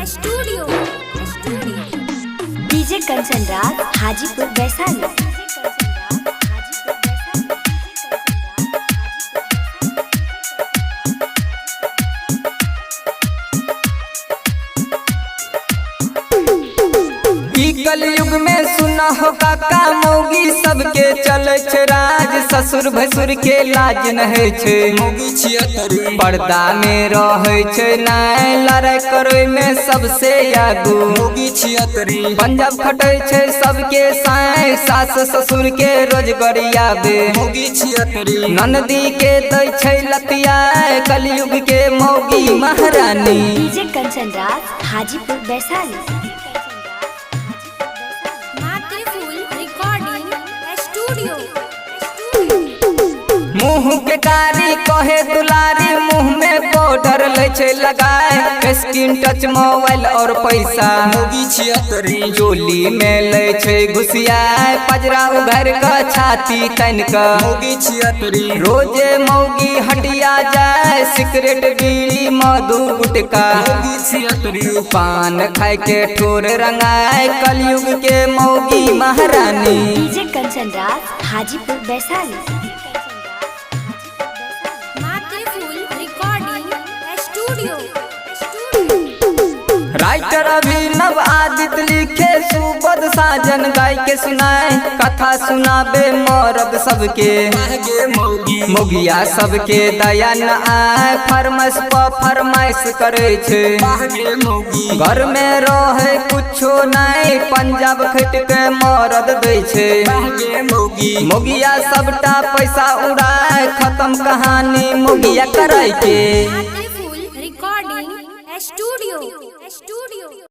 Studio DJ Kanchan Raj Hajipur Vaishali. कलयुग में सुना हो काका मौगी सबके चले छे राज, ससुर भसुर के लाज नहे छे। पर्दा में रहे छे नाय, लड़ाई करे में सबसे आगू। पंजाब खटे छे सबके साय, सास ससुर के रोज गरियाबे। ननदी के दै छे लतिया, कलयुग के मौगी महारानी। डीजे कंचन राज हाजीपुर वैशाली। मुँह के कारी कहे दुलारी, मुँह में पाउडर ले छे लगाए। स्किन टच मोबाइल और पैसा जोली में ले छे घुसियाए। पजरा उघर का छाती तन का रोजे मौगी हटिया जाए। सिगरेट बीड़ी मधु गुटका पान खाए के ठोर रंगाए। कलयुग के मौगी महारानी। डीजे कंचन राज हाजीपुर वैशाली। राइटर अभिनव आदित्य लिखे, सुबोध साजन गाय के सुनाए। कथा सुनाबे मरद सबके, मोगिया सबके दया न आए। फरमाइश पर फरमाइश करे छे, घर में रहे कुछो नहीं। पंजाब खट के मरद दे छे, मोगिया सबटा पैसा उड़ाए। खत्म कहानी मोगिया कराई के। Recording studio.